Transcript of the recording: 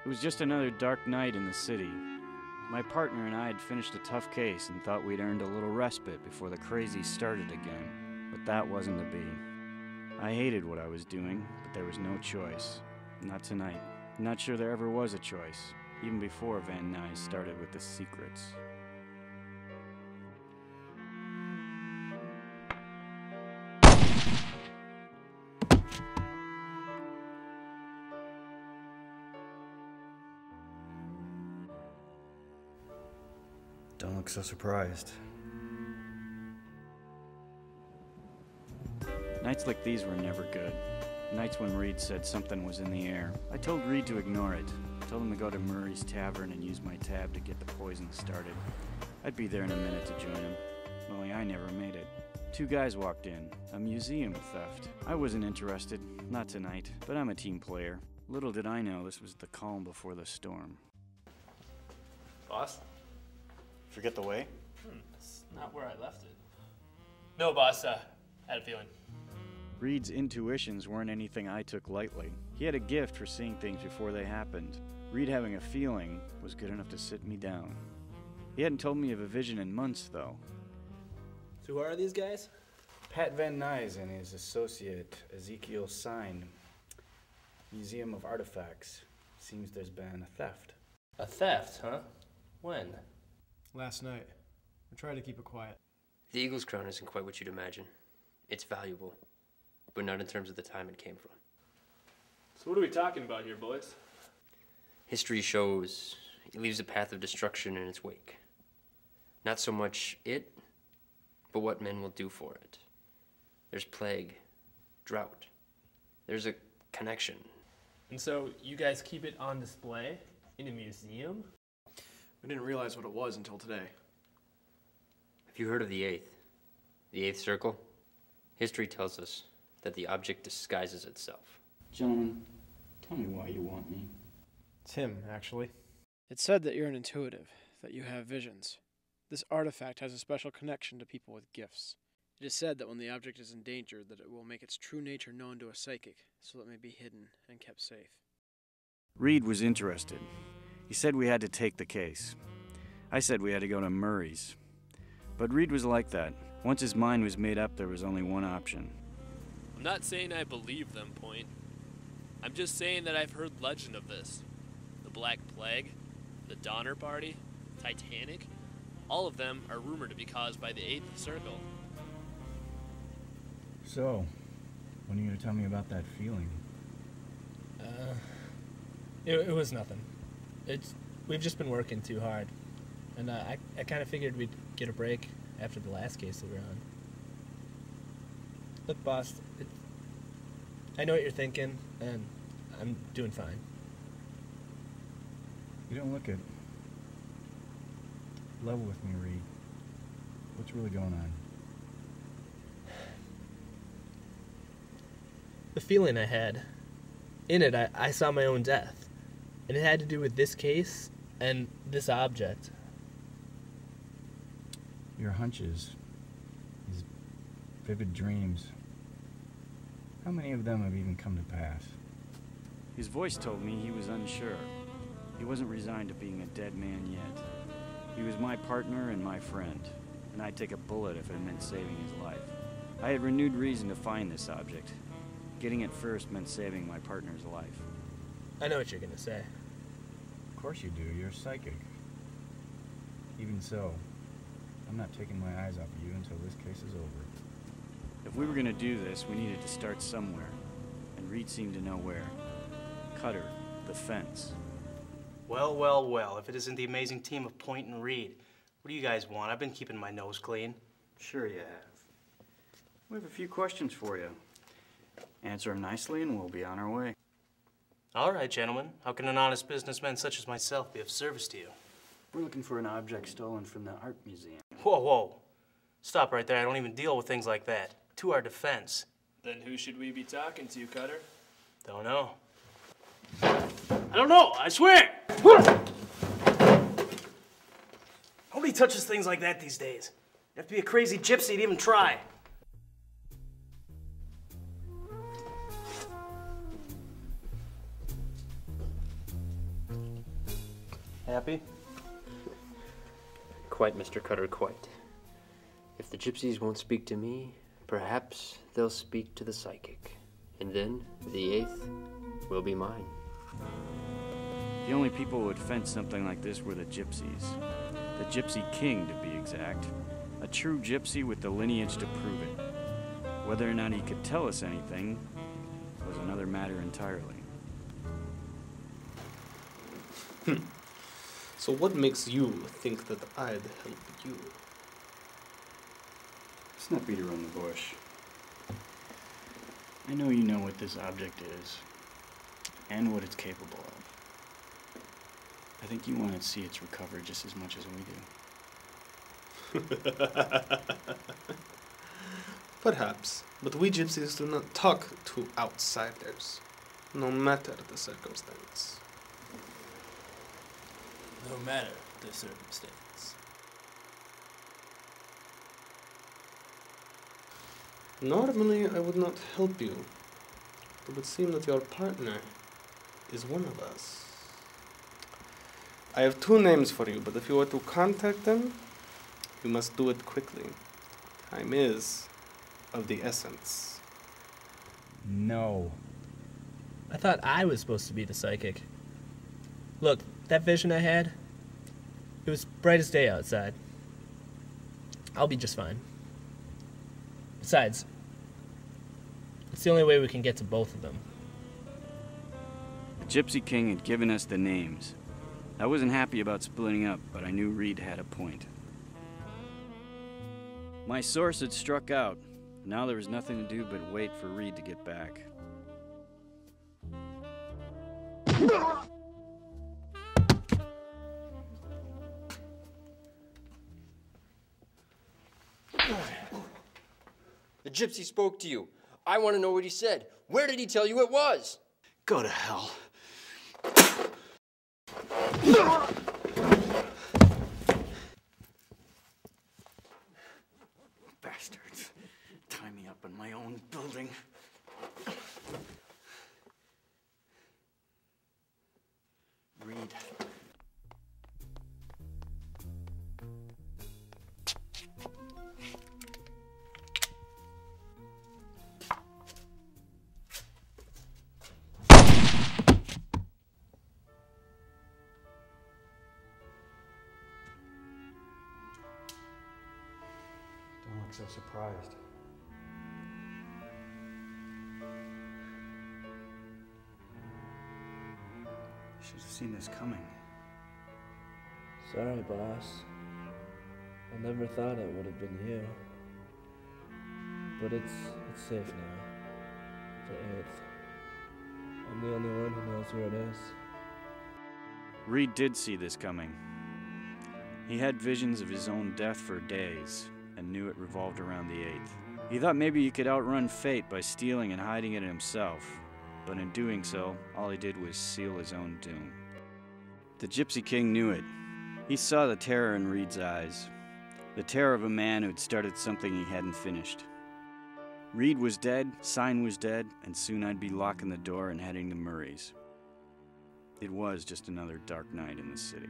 was just another dark night in the city. My partner and I had finished a tough case and thought we'd earned a little respite before the crazy started again, but that wasn't to be. I hated what I was doing, but there was no choice. Not tonight. Not sure there ever was a choice, even before Van Nuys started with the secrets. Don't look so surprised. Nights like these were never good. Nights when Reed said something was in the air. I told Reed to ignore it. Told him to go to Murray's Tavern and use my tab to get the poison started. I'd be there in a minute to join him. Only I never made it. Two guys walked in. A museum theft. I wasn't interested. Not tonight. But I'm a team player. Little did I know this was the calm before the storm. Boss? Forget the way? It's not where I left it. No, boss, had a feeling. Reed's intuitions weren't anything I took lightly. He had a gift for seeing things before they happened. Reed having a feeling was good enough to sit me down. He hadn't told me of a vision in months, though. So who are these guys? Pat Van Nuys and his associate, Ezekiel Sign. Museum of Artifacts. Seems there's been a theft. A theft, huh? When? Last night. I tried to keep it quiet. The Eagle's crown isn't quite what you'd imagine. It's valuable, but not in terms of the time it came from. So what are we talking about here, boys? History shows it leaves a path of destruction in its wake. Not so much it, but what men will do for it. There's plague, drought. There's a connection. And so you guys keep it on display in a museum? I didn't realize what it was until today. Have you heard of the Eighth? The Eighth Circle? History tells us that the object disguises itself. Gentlemen, tell me why you want me. It's him, actually. It's said that you're an intuitive, that you have visions. This artifact has a special connection to people with gifts. It is said that when the object is endangered, that it will make its true nature known to a psychic, so that it may be hidden and kept safe. Reed was interested. He said we had to take the case. I said we had to go to Murray's. But Reed was like that. Once his mind was made up, there was only one option. I'm not saying I believe them, Pointe. I'm just saying that I've heard legend of this. The Black Plague, the Donner Party, Titanic, all of them are rumored to be caused by the Eighth Circle. So, when are you going to tell me about that feeling? It was nothing. We've just been working too hard. And I kind of figured we'd get a break after the last case that we were on. Look, boss, I know what you're thinking, and I'm doing fine. You don't look it. Level with me, Reed. What's really going on? The feeling I had, in it, I saw my own death. And it had to do with this case and this object. Your hunches, these vivid dreams, how many of them have even come to pass? His voice told me he was unsure. He wasn't resigned to being a dead man yet. He was my partner and my friend, and I'd take a bullet if it meant saving his life. I had renewed reason to find this object. Getting it first meant saving my partner's life. I know what you're going to say. Of course you do, you're psychic. Even so, I'm not taking my eyes off of you until this case is over. If we were going to do this, we needed to start somewhere, and Reed seemed to know where. Cutter, the fence. Well, well, well, if it isn't the amazing team of Pointe and Reed. What do you guys want? I've been keeping my nose clean. Sure you have. We have a few questions for you. Answer them nicely and we'll be on our way. All right, gentlemen. How can an honest businessman such as myself be of service to you? We're looking for an object stolen from the art museum. Whoa, whoa. Stop right there. I don't even deal with things like that. To our defense. Then who should we be talking to, Cutter? Don't know. I don't know, I swear! Nobody touches things like that these days. You have to be a crazy gypsy to even try. Happy? Quite, Mr. Cutter, quite. If the gypsies won't speak to me, perhaps they'll speak to the psychic. And then the 8th will be mine. The only people who would fence something like this were the gypsies. The Gypsy King, to be exact. A true gypsy with the lineage to prove it. Whether or not he could tell us anything was another matter entirely. So what makes you think that I'd help you? Let's not beat around the bush. I know you know what this object is, and what it's capable of. I think you want to see its recovery just as much as we do. Perhaps, but we gypsies do not talk to outsiders, no matter the circumstance. No matter the circumstance. Normally, I would not help you. It would seem that your partner is one of us. I have 2 names for you, but if you were to contact them, you must do it quickly. Time is of the essence. No. I thought I was supposed to be the psychic. Look, that vision I had, it was bright as day outside. I'll be just fine. Besides, it's the only way we can get to both of them. The Gypsy King had given us the names. I wasn't happy about splitting up, but I knew Reed had a point. My source had struck out. Now there was nothing to do but wait for Reed to get back. The gypsy spoke to you. I want to know what he said. Where did he tell you it was? Go to hell. Bastards. Tie me up in my own building. Reed. Don't look so surprised. Should have seen this coming. Sorry, boss. I never thought it would have been you. But it's safe now. The 8th. I'm the only one who knows where it is. Reed did see this coming. He had visions of his own death for days, and knew it revolved around the 8th. He thought maybe he could outrun fate by stealing and hiding it himself, but in doing so, all he did was seal his own doom. The Gypsy King knew it. He saw the terror in Reed's eyes, the terror of a man who'd started something he hadn't finished. Reed was dead, Sign was dead, and soon I'd be locking the door and heading to Murray's. It was just another dark night in the city.